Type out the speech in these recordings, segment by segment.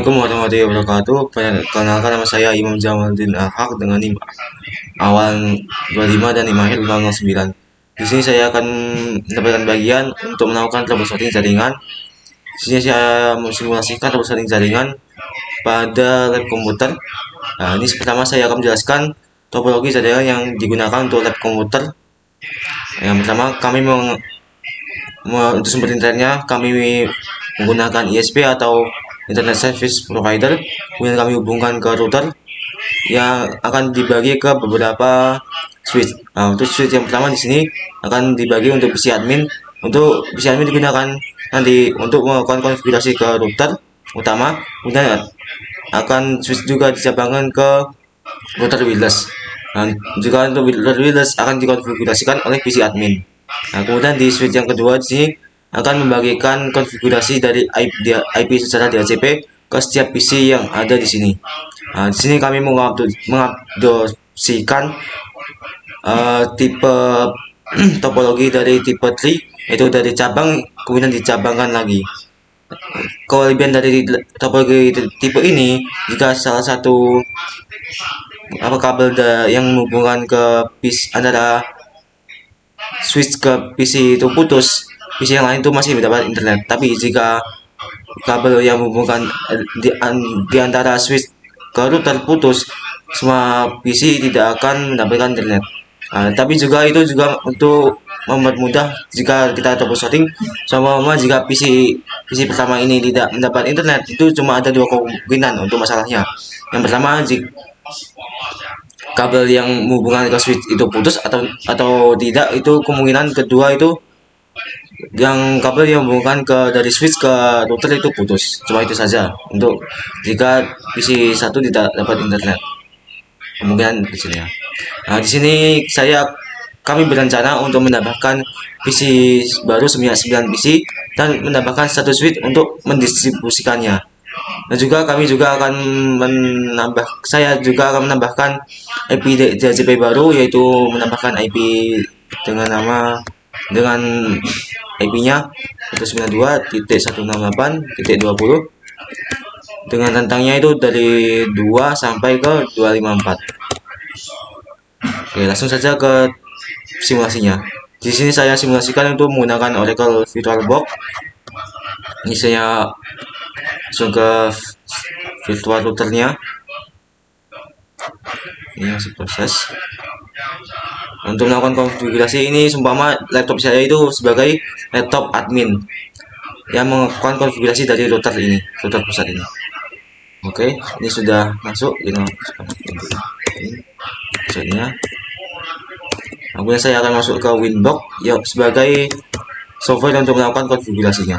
Assalamualaikum warahmatullahi wabarakatuh. Perkenalkan, nama saya Imam Jamaluddin Al-Haq dengan NIM awal 25 dan NIM akhir 009. Di sini saya akan mendapatkan bagian untuk melakukan troubleshooting jaringan. Di sini saya mensimulasikan troubleshooting jaringan pada lab komputer. Nah, ini pertama saya akan menjelaskan topologi jaringan yang digunakan untuk lab komputer. Yang pertama, untuk sumber internetnya kami menggunakan ISP atau Internet Service Provider, kemudian kami hubungkan ke router yang akan dibagi ke beberapa switch. Nah, untuk switch yang pertama di sini akan dibagi untuk PC admin. Untuk PC admin digunakan nanti untuk melakukan konfigurasi ke router utama, kemudian akan switch juga dicabangkan ke router wireless. Nah, juga untuk router wireless akan dikonfigurasikan oleh PC admin. Nah, kemudian di switch yang kedua di sini akan membagikan konfigurasi dari IP secara DHCP ke setiap PC yang ada di sini. Nah, di sini kami mengadopsikan tipe topologi dari tipe tree, yaitu dari cabang kemudian dicabangkan lagi. Kelebihan dari topologi tipe ini, jika salah satu kabel yang menghubungkan ke PC antara switch ke PC itu putus, PC yang lain itu masih mendapat internet. Tapi jika kabel yang menghubungkan di antara switch ke router putus, semua PC tidak akan mendapatkan internet. Tapi juga itu juga untuk mempermudah jika kita troubleshooting. Sama jika PC pertama ini tidak mendapat internet, itu cuma ada dua kemungkinan untuk masalahnya. Yang pertama, jika kabel yang menghubungkan ke switch itu putus atau tidak, itu kemungkinan kedua itu yang kabel yang menghubungkan dari switch ke router itu putus. Cuma itu saja untuk jika PC 1 tidak dapat internet, kemungkinan kecilnya. Nah, di sini kami berencana untuk menambahkan PC baru 99 PC dan menambahkan satu switch untuk mendistribusikannya. Dan juga saya juga akan menambahkan IP DHCP baru, yaitu menambahkan IP dengan IP-nya 192.168.20 dengan rentangnya itu dari 2 sampai ke 254. Oke, langsung saja ke simulasinya. Di sini saya simulasikan untuk menggunakan Oracle VirtualBox. Ini saya langsung ke virtual routernya. Ini masih proses. Untuk melakukan konfigurasi ini, seumpama laptop saya itu sebagai laptop admin yang melakukan konfigurasi dari router pusat ini. Oke, ini sudah masuk. Ini pusatnya. Kemudian saya akan masuk ke Winbox ya sebagai software untuk melakukan konfigurasinya.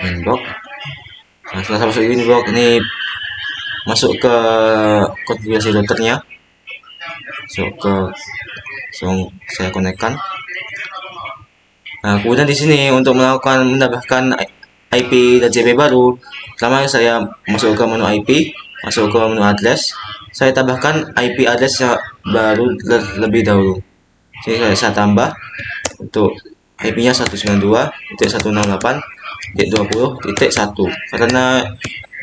Winbox. Nah, setelah masuk ke Winbox, ini masuk ke konfigurasi routernya. Saya konekkan. Nah, kemudian di sini untuk menambahkan IP dan JP baru, pertama saya masuk ke menu IP, masuk ke menu address. Saya tambahkan IP address yang baru lebih dahulu. Jadi saya tambah untuk IP-nya 192.168.20.1 karena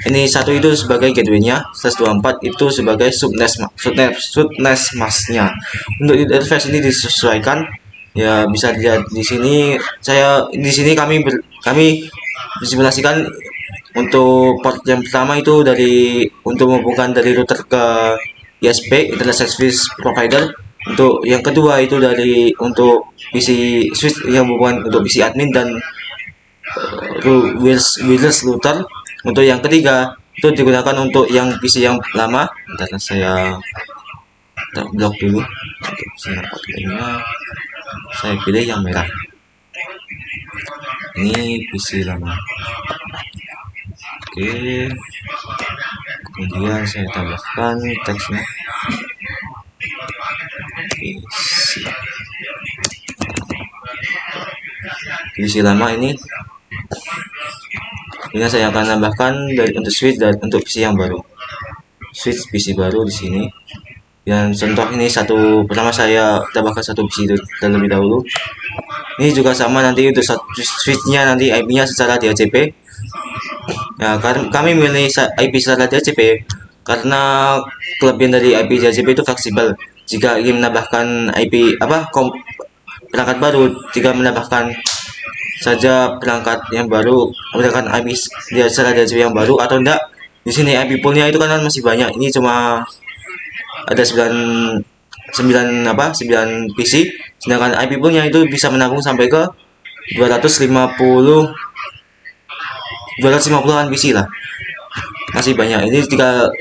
ini satu itu sebagai gateway-nya, 124 itu sebagai subnet mask-nya. Untuk interface ini disesuaikan, ya bisa dilihat di sini. Kami simulasikan untuk port yang pertama itu untuk menghubungkan dari router ke ISP Internet Service Provider. Untuk yang kedua itu untuk PC switch yang menghubungkan untuk PC admin dan wireless router. Untuk yang ketiga itu digunakan untuk yang PC yang lama. Bentar, saya blok dulu. Saya pilih yang merah. Ini PC lama. Oke, kemudian saya tambahkan teksnya. PC lama ini. Kemudian saya akan tambahkan untuk switch dan untuk PC yang baru. Switch PC baru di sini. Dan contoh ini pertama saya tambahkan satu PC terlebih dahulu. Ini juga sama nanti untuk switchnya nanti IP-nya secara DHCP. Ya, kami milih IP secara DHCP karena kelebihan dari IP DHCP itu fleksibel. Jika ingin menambahkan IP perangkat baru, jika menambahkan saja perangkat yang baru, menggunakan IP dia secara DHCP yang baru atau enggak, di sini IP poolnya itu kan masih banyak. Ini cuma ada 9 PC, sedangkan IP poolnya itu bisa menampung sampai ke 250-an PC lah, masih banyak. Ini jika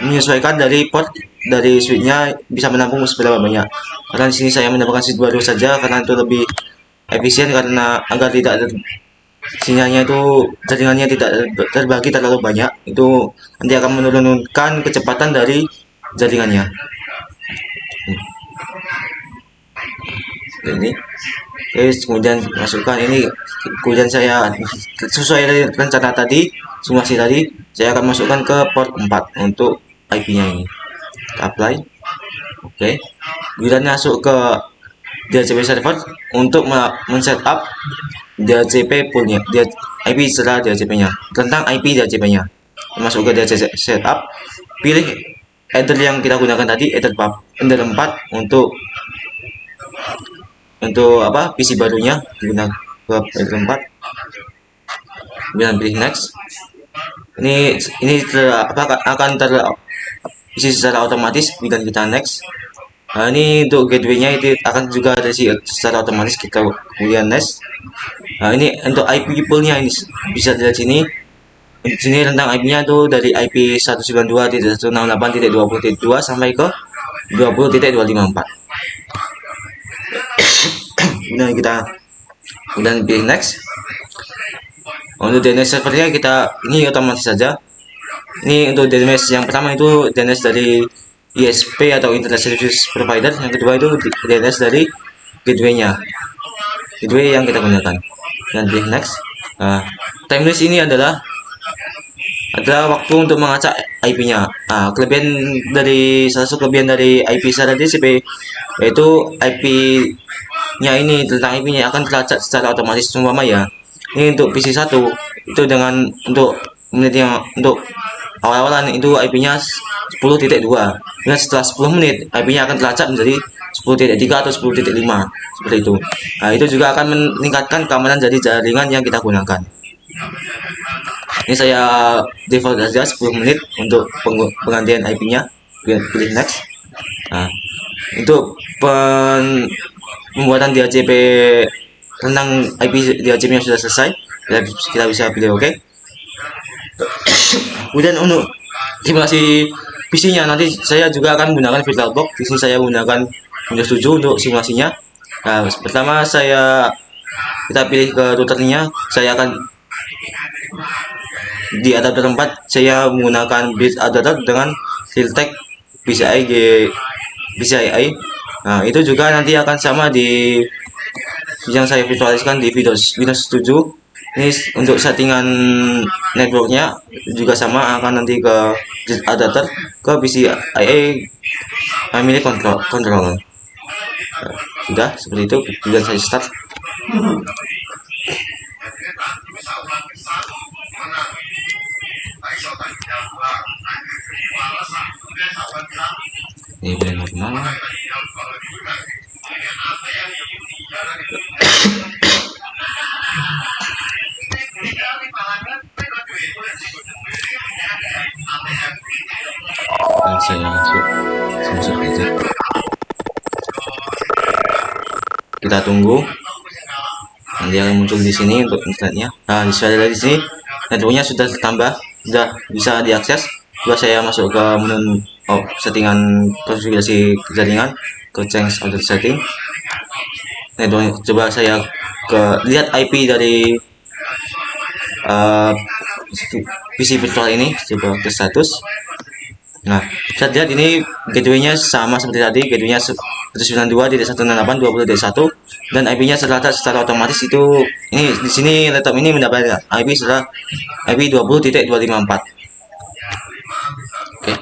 menyesuaikan dari port dari switchnya bisa menampung seberapa banyak, karena di sini saya menambahkan switch baru saja karena itu lebih efisien, karena agar tidak sinyalnya itu jaringannya tidak terbagi terlalu banyak, itu nanti akan menurunkan kecepatan dari jaringannya. Ini kemudian masukkan ini, kemudian saya sesuai rencana tadi, simulasi tadi, saya akan masukkan ke port 4 untuk IP nya ini. Kita apply. Oke, kemudian masuk ke DHCP server untuk men-setup DHCP poolnya, IP setelah DHCP nya, tentang IP DHCP nya. Masuk ke DHCP setup, pilih header yang kita gunakan tadi, header 4 untuk PC barunya, digunakan ke header 4, kemudian pilih next. Ini akan terisi secara otomatis bila kita next. Nah, ini untuk gateway-nya itu akan juga terisi secara otomatis, kita kemudian next. Nah, ini untuk IP pool-nya ini bisa dilihat sini. Di sini rentang IP-nya tuh dari IP 192.168.20.2 sampai ke 20.254. Kemudian pilih next. Untuk DNS servernya ini otomatis saja. Ini untuk DNS yang pertama itu DNS dari ISP atau Internet Service Provider, yang kedua itu DNS dari gateway-nya, gateway yang kita gunakan. Dan pilih next. Timeless ini adalah waktu untuk mengacak IP-nya. Salah satu kelebihan dari IP secara DHCP yaitu IP-nya ini, tentang IP-nya akan terlacak secara otomatis. Umpama ya, ini untuk PC 1 itu untuk menit yang untuk awal-awalan itu IP-nya 10.2, dan setelah 10 menit IP-nya akan terlacak menjadi 10.3 atau 10.5 seperti itu. Nah, itu juga akan meningkatkan keamanan dari jaringan yang kita gunakan. Ini saya default saja 10 menit untuk penggantian IP-nya. Pilih next. Nah, untuk pembuatan DHCP tentang IP DHCP-nya sudah selesai. Kita bisa pilih OK. Kemudian untuk simulasi PC-nya nanti saya juga akan menggunakan VirtualBox. Di sini saya menggunakan Windows 7 untuk simulasinya. Nah, pertama kita pilih ke routernya. Saya akan di adapter 4 saya menggunakan bridge adapter dengan Siltech PCIe. Nah, itu juga nanti akan sama di yang saya visualiskan di Windows 7. Ini untuk settingan networknya juga sama, akan nanti ke adapter ke PCIe family control. Sudah seperti itu. Kemudian saya start. Ini brand normal. Dan saya masuk aja. Kita tunggu. Nanti akan muncul di sini untuk internetnya. Nah, di sini networknya sudah ditambah, sudah bisa diakses. Coba saya masuk ke menu settingan konfigurasi jaringan, ke change order setting. Network, coba saya lihat IP dari PC virtual ini, coba ke status. Nah, bisa lihat ini gateway-nya sama seperti tadi, gateway-nya 192.168.20.1 dan IP-nya tercatat secara otomatis. Itu ini di sini laptop ini mendapatkan IP setelah IP 20.254. Oke.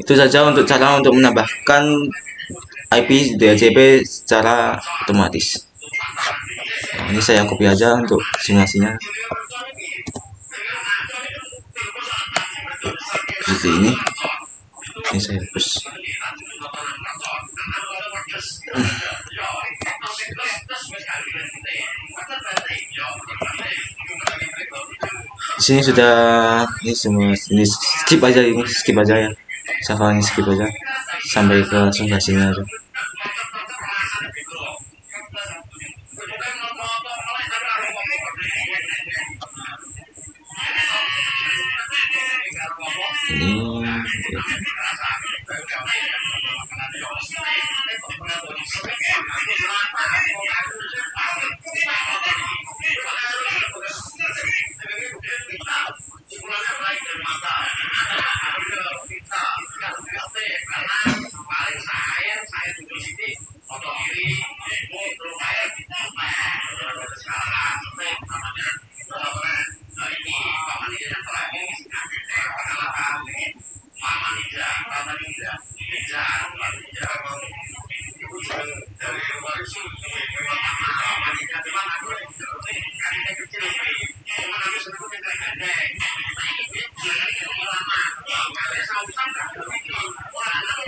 Itu saja untuk cara untuk menambahkan IP DHCP secara otomatis. Nah, ini saya copy aja untuk simulasinya. seperti ini saya hapus. Di sini sudah ini semua ini skip aja ya. Saya ini skip aja sampai ke langsung hasilnya aja. Ini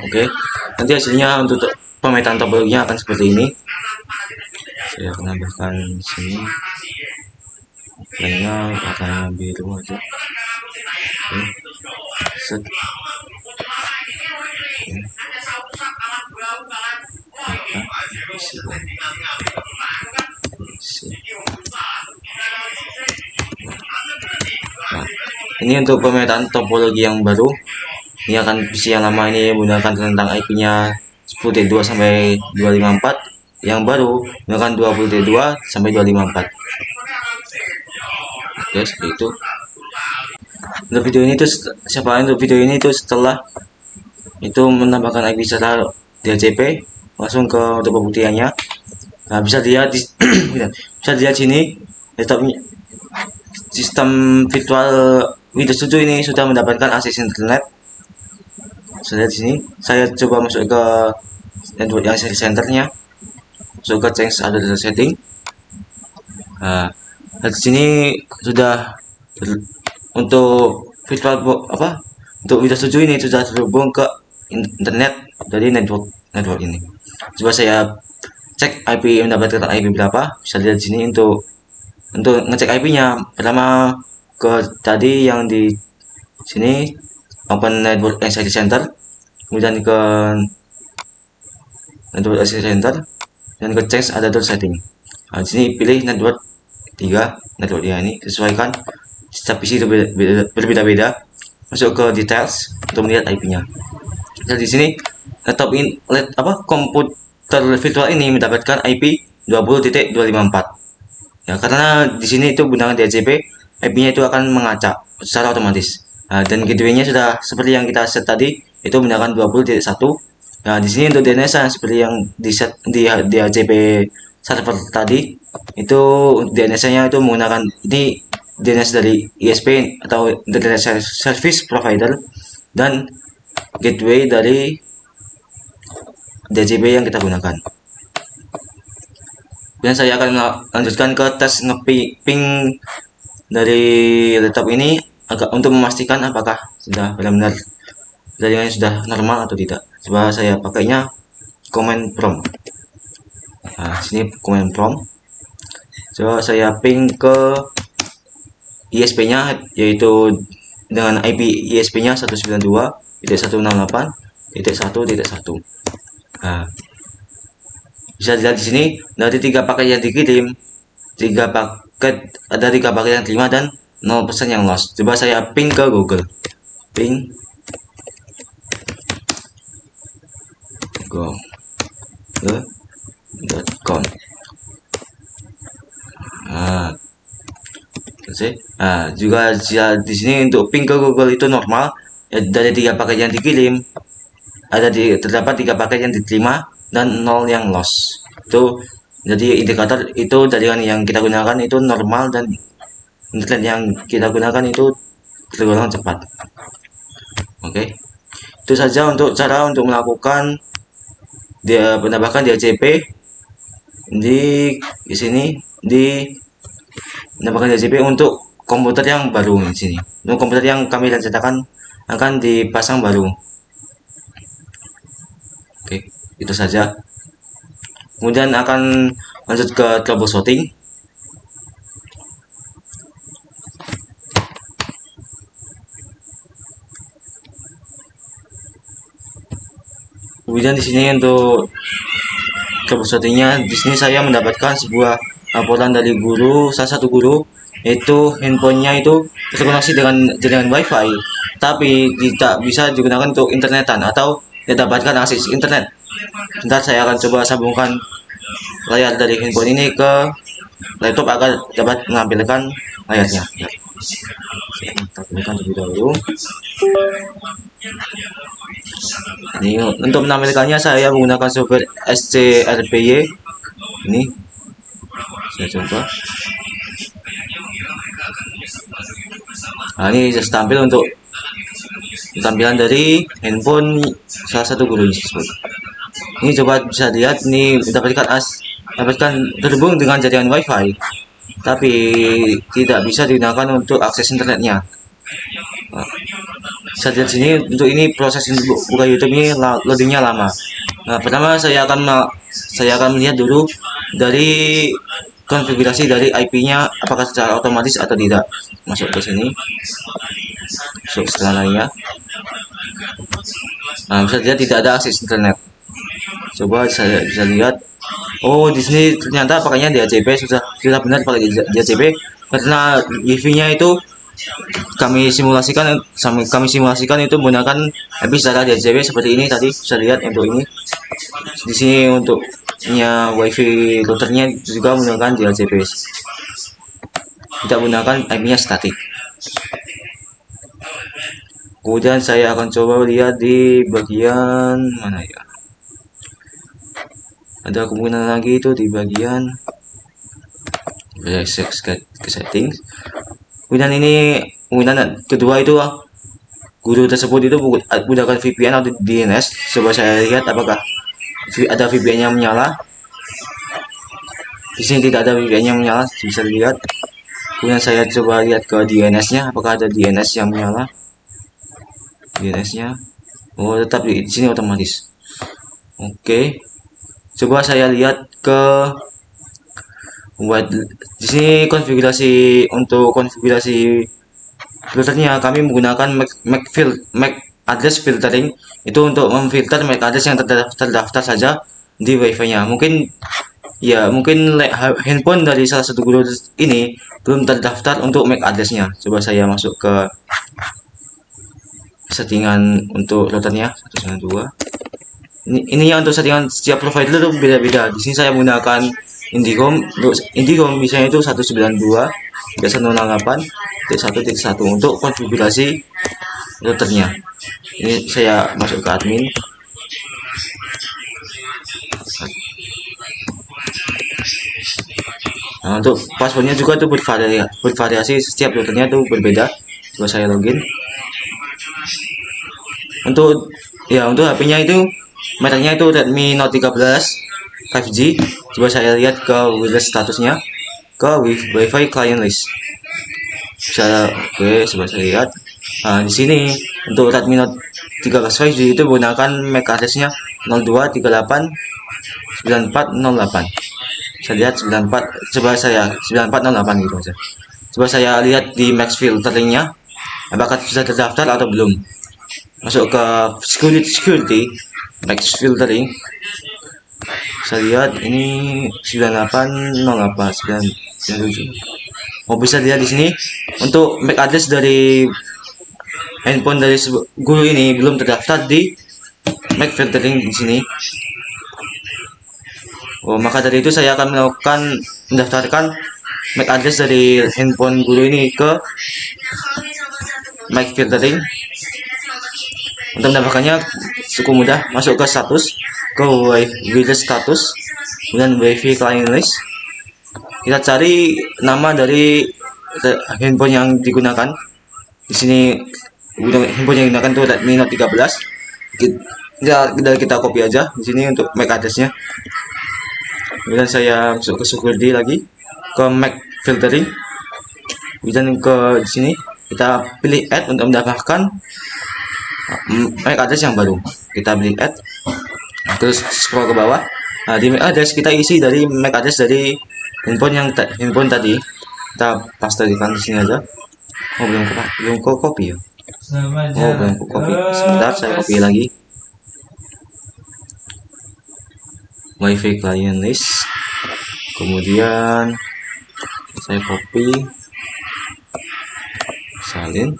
oke, nanti hasilnya untuk pemetaan topologinya akan seperti ini. Saya akan nambahkan di sini warnanya biru aja. Oke. Set. Nah, ini untuk pemetaan topologi yang baru. Ini akan PC yang lama ini menggunakan tentang IP-nya 10T2 sampai 254, yang baru menggunakan 20T2 sampai 254. Oke, seperti itu. Untuk video ini tuh setelah itu menambahkan IP secara DHCP langsung ke untuk pembuktiannya. Nah, bisa dilihat di bisa dilihat sini laptopnya sistem virtual Windows 7 ini sudah mendapatkan akses internet. Saya lihat di sini, saya coba masuk ke network yang centernya, masuk ke change adapter setting. Nah, di sini sudah untuk virtual untuk Windows 7 ini sudah terhubung ke internet dari network ini. Coba saya cek IP, mendapatkan IP berapa. Bisa lihat di sini untuk ngecek IP-nya. Pertama ke tadi yang di sini open network anxiety center, kemudian ke network anxiety center, dan ke change adapter setting. Nah, di sini pilih network 3, network ini sesuaikan setiap PC itu berbeda-beda. Masuk ke details untuk melihat IP-nya. Dan di sini laptop ini komputer virtual ini mendapatkan IP 20.254. Ya, karena di sini itu menggunakan DHCP, IP-nya itu akan mengacak secara otomatis. Nah, dan gateway-nya sudah seperti yang kita set tadi, itu menggunakan 20.1. Nah, di sini untuk DNS seperti yang di set di DHCP server tadi, itu DNS-nya itu menggunakan ini DNS dari ISP atau Internet Service Provider, dan gateway dari DHCP yang kita gunakan. Dan saya akan lanjutkan ke tes nge-ping dari laptop ini untuk memastikan apakah sudah benar-benar jaringannya sudah normal atau tidak. Coba saya pakainya command prompt. Nah, sini command prompt. Coba saya ping ke ISP-nya, yaitu dengan IP ISP-nya 192.168.1.1. Nah, bisa dilihat di sini dari 3 paket yang dikirim, 3 paket yang terima dan 0% yang lost. Coba saya ping ke Google, ping google.com. Nah, juga di sini untuk ping ke Google itu normal. Ya, dari 3 paket yang dikirim terdapat 3 paket yang diterima dan 0 yang lost. Itu jadi indikator itu jaringan yang kita gunakan itu normal dan internet yang kita gunakan itu tergolong cepat. Oke, itu saja untuk cara untuk melakukan penambahkan DHCP di sini, menambahkan DHCP untuk komputer yang baru di sini. Untuk komputer yang kami cetakan akan dipasang baru. Oke, itu saja. Kemudian akan lanjut ke troubleshooting. Kemudian di sini untuk troubleshootingnya, di sini saya mendapatkan sebuah laporan dari guru, salah satu guru, yaitu handphonenya itu terkoneksi dengan jaringan WiFi, tapi tidak bisa digunakan untuk internetan atau tidak dapatkan akses internet. Sebentar, saya akan coba sambungkan layar dari handphone ini ke laptop agar dapat menampilkan layarnya. Ya. Saya tampilkan terlebih dahulu. Ini untuk menampilkannya saya menggunakan software SCRPY. Ini saya coba. Nah, ini just tampil untuk tampilan dari handphone salah satu guru tersebut. Ini coba bisa lihat, ini dapatkan terhubung dengan jaringan WiFi, tapi tidak bisa digunakan untuk akses internetnya. Nah, bisa lihat sini, untuk ini proses buka YouTube ini loadingnya lama. Nah, pertama saya akan melihat dulu dari konfigurasi dari IP-nya apakah secara otomatis atau tidak. Masuk ke sini, masuk setelah lainnya. Nah, bisa lihat tidak ada akses internet. Coba saya bisa lihat, oh di sini ternyata pakainya DHCP, sudah benar pakai DHCP, karena wifi-nya itu kami simulasikan itu menggunakan IP secara DHCP seperti ini tadi. Bisa lihat untuk ini di sini, untuk wifi routernya juga menggunakan DHCP, tidak menggunakan IP-nya statik. Kemudian saya akan coba lihat di bagian mana ya, ada kemungkinan lagi itu di bagian ke setting. Kemudian ini kemungkinan kedua itu guru tersebut itu menggunakan VPN atau DNS. Coba saya lihat apakah ada VPN yang menyala. Di sini tidak ada VPN yang menyala, bisa lihat. Kemudian saya coba lihat ke DNS-nya, apakah ada DNS yang menyala. DNS-nya, oh tetap di sini otomatis. Oke. Coba saya lihat ke di sini konfigurasi, untuk konfigurasi filternya kami menggunakan MAC address filtering, itu untuk memfilter MAC address yang terdaftar saja di WiFi-nya. Mungkin handphone dari salah satu guru ini belum terdaftar untuk MAC address-nya. Coba saya masuk ke settingan untuk routernya 192. Ini untuk settingan setiap provider itu beda-beda. Di sini saya menggunakan Indihome. Untuk Indihome misalnya itu 192.168.1.1 untuk konfigurasi routernya. Ini saya masuk ke admin. Nah, untuk passwordnya juga itu bervariasi, setiap routernya itu berbeda. Coba saya login. Untuk HP-nya itu mereknya itu Redmi Note 13 5G. Coba saya lihat ke wireless statusnya, ke Wi-Fi client list. Oke, coba saya lihat. Nah, di sini untuk Redmi Note 13 5G itu menggunakan MAC address-nya 02389408. Saya lihat 9408 gitu aja. Coba saya lihat di max filteringnya apakah sudah terdaftar atau belum. Masuk ke security max filtering. Saya lihat ini 980897. Bisa lihat di sini untuk MAC address dari handphone dari guru ini belum terdaftar di MAC filtering di sini. Maka dari itu saya akan mendaftarkan MAC address dari handphone guru ini ke MAC filtering. Untuk mendapatkannya cukup mudah, masuk ke status, ke wireless status, kemudian Wi-Fi client list. Kita cari nama dari handphone yang digunakan. Di sini handphone yang digunakan itu Redmi Note 13. Kita copy aja di sini untuk MAC address-nya. Kemudian saya masuk ke security lagi, ke MAC filtering. Kemudian ke di sini kita pilih add untuk mendapatkan MAC address yang baru. Kita beli add, terus scroll ke bawah. Nah, di MAC address kita isi dari MAC address dari handphone tadi. Kita pastekan di sini aja. Oh, belum copy ya. Oh, belum copy. Sebentar, saya copy lagi. Wifi client list. Kemudian saya copy, salin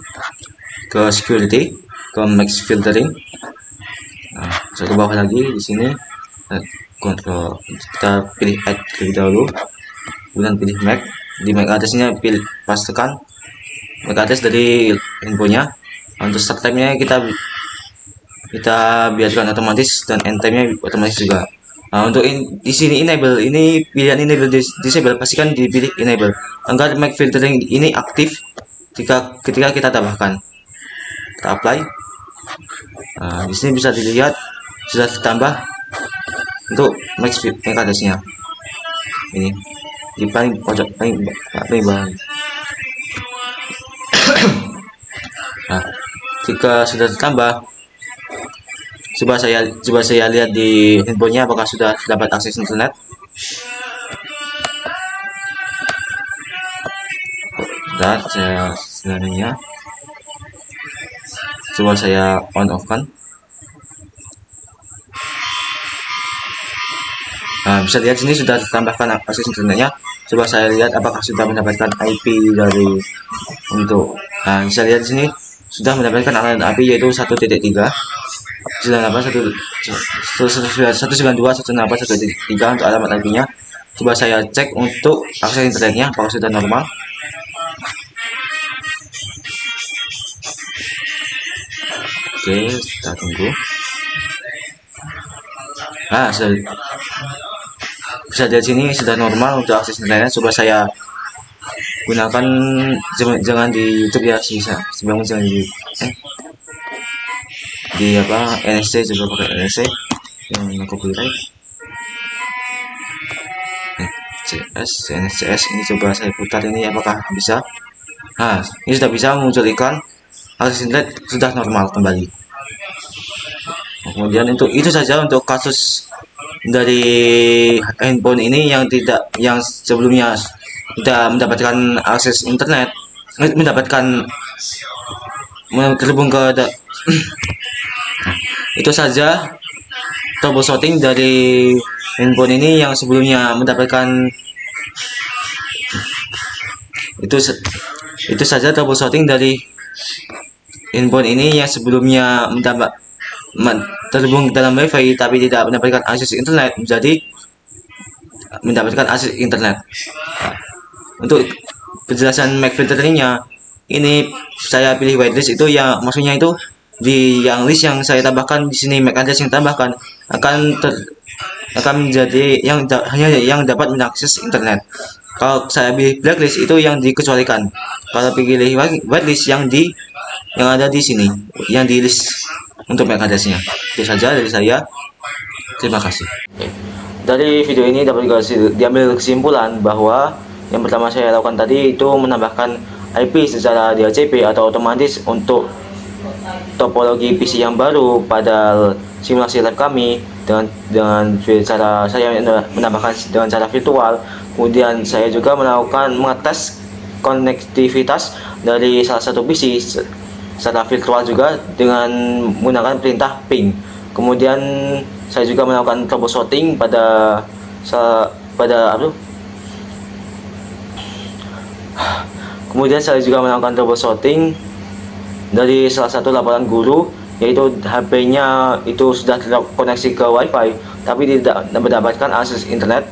ke security, ke max filtering. Nah, saya ke bawah lagi di sini. Control, kita pilih add terlebih dahulu, kemudian pilih MAC. Di MAC addressnya pilih pastekan MAC address dari infonya. Untuk start time-nya kita biarkan otomatis, dan end time-nya otomatis juga. Nah, untuk di sini enable, ini pilihan enable disable, pastikan dipilih enable agar MAC filtering ini aktif ketika kita tambahkan. Kita apply. Nah, di sini bisa dilihat sudah ditambah untuk MAC address-nya. Ini di paling pojok paling bawah. Nah, jika sudah ditambah, coba saya lihat di handphonenya apakah sudah dapat akses internet. Dan sebenarnya coba saya on off kan. Nah, bisa lihat sini sudah ditambahkan akses internetnya. Coba saya lihat apakah sudah mendapatkan IP dari untuk. Nah, bisa lihat sini sudah mendapatkan alamat IP yaitu 1.3 192.168.1.3 untuk alamat IP-nya. Coba saya cek untuk akses internetnya apakah sudah normal. Oke, kita tunggu. Nah, bisa lihat sini sudah normal untuk akses internetnya. Coba saya gunakan, jangan di YouTube ya, jangan di apa NSC, coba pakai NSC yang copyright. NSCS ini coba saya putar ini apakah bisa. Nah, ini sudah bisa muncul iklan akses internet sudah normal kembali. Kemudian itu saja untuk kasus dari handphone ini yang sebelumnya tidak mendapatkan akses internet, terhubung ke itu saja troubleshooting dari handphone ini yang sebelumnya mendapatkan. Itu saja troubleshooting dari handphone ini yang sebelumnya terhubung dalam wifi tapi tidak mendapatkan akses internet menjadi mendapatkan akses internet. Untuk penjelasan MAC filteringnya, ini saya pilih whitelist, itu ya maksudnya itu di yang list yang saya tambahkan di sini, MAC address yang tambahkan akan menjadi hanya yang dapat mengakses internet. Kalau saya pilih blacklist itu yang dikecualikan. Kalau pilih whitelist yang ada di sini, yang di list untuk MAC address-nya. Itu saja dari saya. Terima kasih. Dari video ini dapat diambil kesimpulan bahwa yang pertama saya lakukan tadi itu menambahkan IP secara DHCP atau otomatis untuk topologi PC yang baru pada simulasi lab kami dengan cara saya menambahkan dengan cara virtual. Kemudian saya juga mengetes konektivitas dari salah satu PC secara virtual juga dengan menggunakan perintah ping. Kemudian saya juga melakukan troubleshooting Kemudian saya juga melakukan troubleshooting dari salah satu laporan guru, yaitu HP-nya itu sudah terkoneksi ke WiFi tapi tidak mendapatkan akses internet.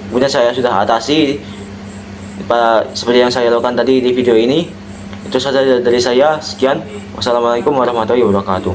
Kemudian saya sudah atasi seperti yang saya lakukan tadi di video ini. Itu saja dari saya. Sekian. Wassalamualaikum warahmatullahi wabarakatuh.